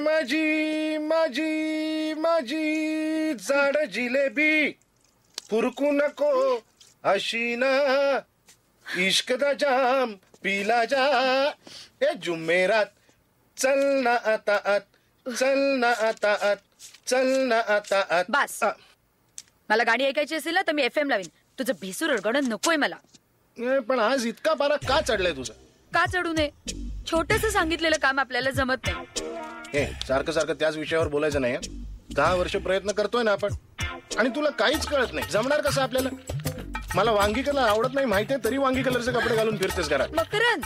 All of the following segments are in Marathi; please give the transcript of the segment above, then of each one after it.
माझी माझी माझी जाड जिलेबी फुरकू नको अशी ना इश्क दा जाम पीला जा ए जुमेरात चल ना आता आत चल ना आता आत चल ना आता आत. बस मला गाणी ऐकायची असेल ना तर मी FM लावीन. तुझं भेसूर अडगणं नकोय मला. पण आज इतका पारा का चढलाय तुझं? का चढू नये? छोटस सांगितलेलं काम आपल्याला जमत नाही. हे सारखं सारखं त्याच विषयावर बोलायचं नाही. 10 वर्ष प्रयत्न करतोय ना आपण आणि तुला काहीच कळत नाही. जमणार कसं आपल्याला? मला वांगी कलर आवडत नाही माहितीये तरी वांगी कलरचे कपडे घालून फिरतेस घरात. मकरंद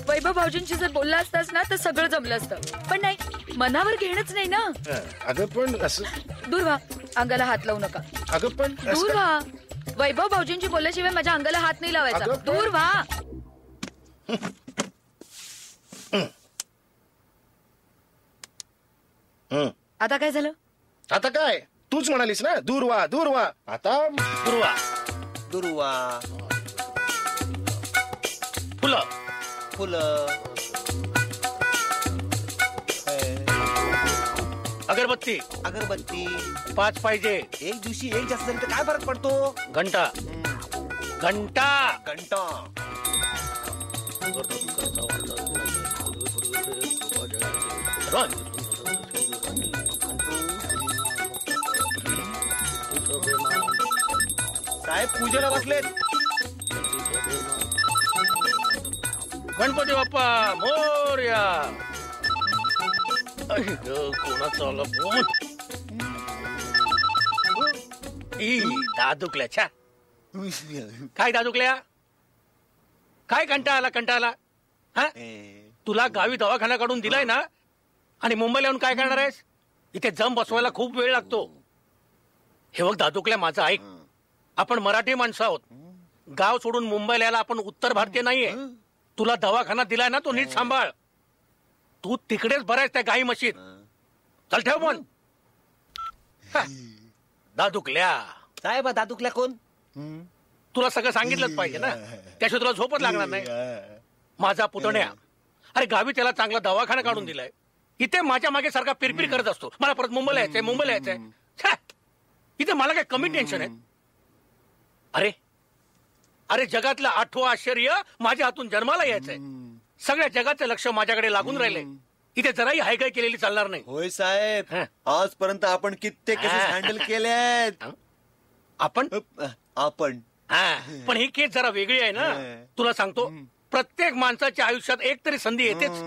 वैभव भाऊजींशी जर बोलला असतास ना तर सगळं जमलं असतं. पण नाही मनावर घेणंच नाही ना. अगं पण असं दूर व्हा. अंगाला हात लावू नका. अगं पण दूर व्हा. वैभव भाऊजींची बोलल्याशिवाय माझ्या अंगाला हात नाही लावायचा. दूर व्हा. आता काय झालं? आता काय तूच म्हणालीस ना दूर व्हा दूर व्हा. आता दुर्वा दुर्वा फुलं फुलं अगरबत्ती अगरबत्ती 5 पाहिजे. एक दिवशी एक जास्त झाली तर काय फरक पडतो? घंटा घंटा घंटा साहेब पूजेला बसलेत. गणपती बाप्पा मोरया. कोणाचा आला फोन? दादुकल्या छा काय दादुकल्या काय कंटाळा हा तुला गावी दवाखाना काढून दिलाय ना आणि मुंबईला येऊन काय करणार आहेस? इथे जम बसवायला खूप वेळ लागतो. हे बघ दादुकल्या माझं ऐक. आपण मराठी माणसं आहोत. गाव सोडून मुंबईला यायला आपण उत्तर भारतीय नाहीये. तुला दवाखाना दिलाय ना तो नीट सांभाळ. तू तिकडेच भरायस त्या गाई म्हशीत. चल ठेव पण. दादुकल्या साहेब दादुकल्या कोण? तुला सगळं सांगितलंच पाहिजे ना त्याशिवाय तुला झोपच लागणार नाही. माझा पुतण्या अरे गावी त्याला चांगला दवाखाना काढून दिलाय. इथे माझ्या मागे सारखा पिरपिर करत असतो. मला परत मुंबईला यायचंय. इथे मला काय कमी टेन्शन आहे? अरे अरे जगातलं 8वं आश्चर्य माझ्या हातून जन्माला यायचंय. सगळ्या जगाचं लक्ष माझ्याकडे लागून राहिलंय. इथे जराही हायगाय केलेली चालणार नाही. होय साहेब आजपर्यंत आपण कित्येक केसेस हँडल केले आहेत. आपण पण ही केस जरा वेगळी आहे ना. तुला सांगतो प्रत्येक माणसाच्या आयुष्यात एक तरी संधी येतेच.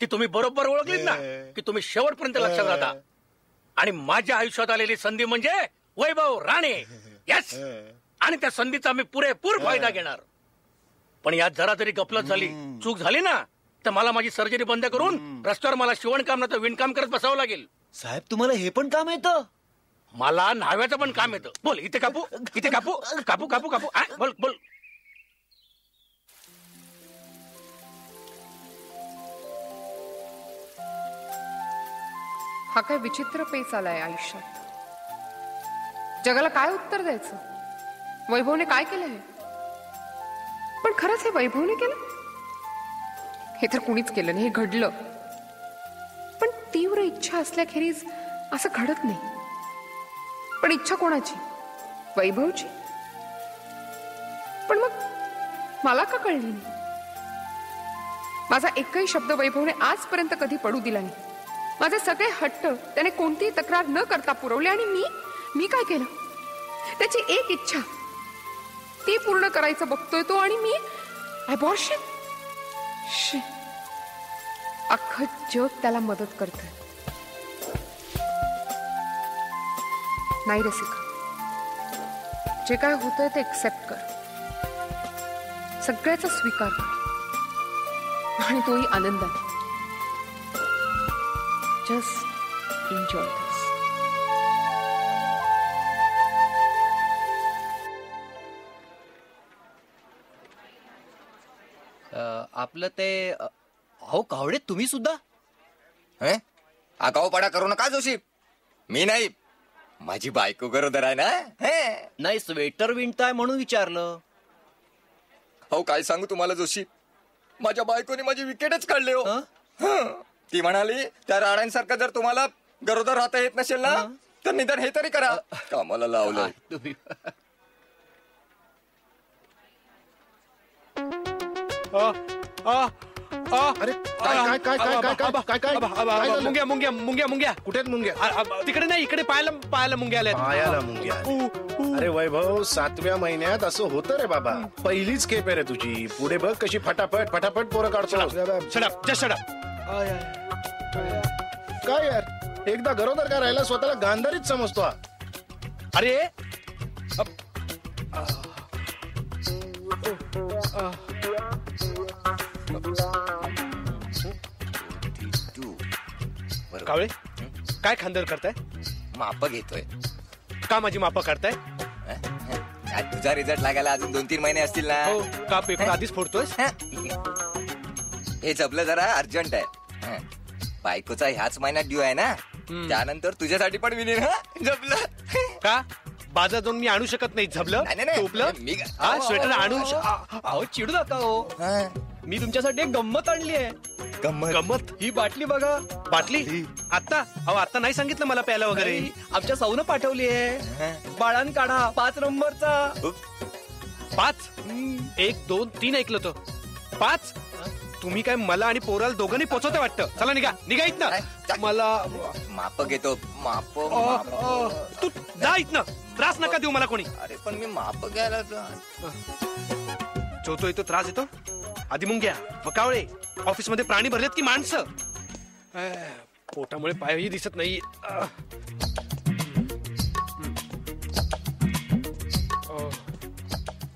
ती तुम्ही बरोबर ओळखलीत ना की तुम्ही शेवटपर्यंत लक्षात राहता. आणि माझ्या आयुष्यात आलेली संधी म्हणजे वैभव राणे. यस आणि त्या संधीचा मी पुरेपूर फायदा घेणार. पण यात जरा तरी गफलत झाली चूक झाली ना तर मला माझी सर्जरी बंद करून रस्त्यावर मला शिवणकाम ना तर विणकाम करत बसावं लागेल. साहेब तुम्हाला हे पण काम येतं? मला न्हाव्याचं पण काम येतं. बोल इथे कापू इथे कापू कापू कापू कापू बोल बोल. हा काय विचित्र पेच आलाय आयुष्यात. जगाला काय उत्तर द्यायचं? वैभवने काय केलं हे? पण खरंच हे वैभवने केलं? हे तर कुणीच केलं नाही. हे घडलं. पण तीव्र इच्छा असल्याखेरीज असं घडत नाही. पण इच्छा कोणाची? वैभवची. पण मग मला का कळली नाही? माझा एकही शब्द वैभवने आजपर्यंत कधी पडू दिला नाही. माझे सगळे हट्ट त्याने कोणतीही तक्रार न करता पुरवले. आणि मी काय केलं? त्याची एक इच्छा ती पूर्ण करायचं बघतोय तो आणि मी अबॉर्शन. अख्खं जग त्याला मदत करतंय. नाही रसिका, जे काय होतंय ते एक्सेप्ट कर. सगळ्याचा स्वीकार कर आणि तोही आनंदाने. जस्ट एन्जॉय दिस. आपलं ते अहो कावडे तुम्ही सुद्धा आगाऊपणा करू नका जोशी. मी नाही माझी बायको गरोदर आहे ना. नाही स्वेटर विणताय म्हणून विचारलं. हो काय सांगू तुम्हाला जोशी माझ्या बायकोने माझी विकेटच काढले हो. ती म्हणाली त्या राणांसारखं जर तुम्हाला गरोदर राहता येत नसेल ना तर निदान हे तरी करा. कामाला लावलं. तुम्ही अरे काय काय काय काय काय काय काय काय झालं? मुंग्या मुंग्या मुंग्या मुंग्या कुठे आहेत मुंग्या? तिकडे नाही इकडे पायाला पायाला मुंग्या आल्या. पायाला मुंग्या आल्या. अरे वैभव 7व्या महिन्यात असं होतं रे बाबा. पहिलीच खेप आहे रे तुझी. पुढे बघ कशी फटाफट फटाफट पोरं काढतो. शडप जस्ट शडप. काय यार एकदा गरोदर का राहिला स्वतःला गांधारीच समजतो हा. अरे कावळे काय खांदर करताय? माप घेतोय. का माझी मापा करताय? तुझा रिझल्ट लागायला अजून 2-3 महिने असतील ना. हो का पेपर आधीच फोडतोय? हे जपलं जरा अर्जंट आहे. बायकोचा ह्याच महिन्यात ड्यू आहे ना. त्यानंतर तुझ्यासाठी पण विनीन. जपलं का बाजार जाऊन मी आणू शकत नाही? झबलं टोपलं स्वेटर आणू अहो चिडू नका हो. मी तुमच्यासाठी एक गंमत आणली आहे. गंमत? ही बाटली बघा. बाटली? आता अहो आता नाही सांगितलं मला प्यायला वगैरे. आमच्या साऊनं पाठवली आहे. बाळान काढा 5 नंबरचा. 5 1 2 3 ऐकलं तो 5. तुम्ही काय मला आणि पोराला दोघांनी पोचवते वाटतं. चला निघा निघा इथनं. मला माप घेतो. माप तू जा इथनं. त्रास नका देऊ मला कोणी. अरे पण मी माप घ्यायला जो तो येतो त्रास येतो. आधी मुंग्या कावळे ऑफिस मध्ये प्राणी भरलेत की माणसं. पोटामुळे पायही दिसत नाही.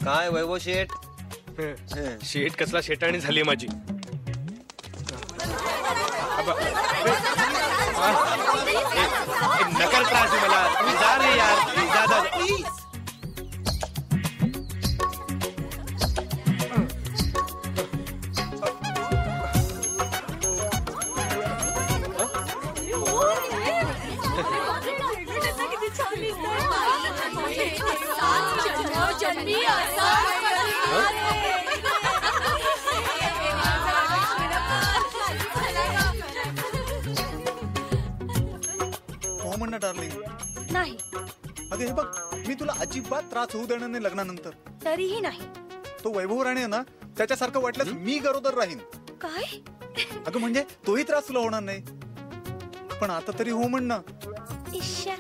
काय वैभव शेठ? शेट कसला शेटाणी झाली माझी. नका त्रास देऊ मला. तुम्ही जा रे यार. जा जा हो म्हणणं डार्लिंग. नाही अगं हे बघ मी तुला अजिबात त्रास होऊ देणार नाही लग्नानंतर. तरीही नाही. तो वैभव राणे आहे ना त्याच्यासारखं वाटल्यास मी गरोदर राहीन. काय? अगं म्हणजे तोही त्रास तुला होणार नाही. पण आता तरी हो म्हण ना. इश्या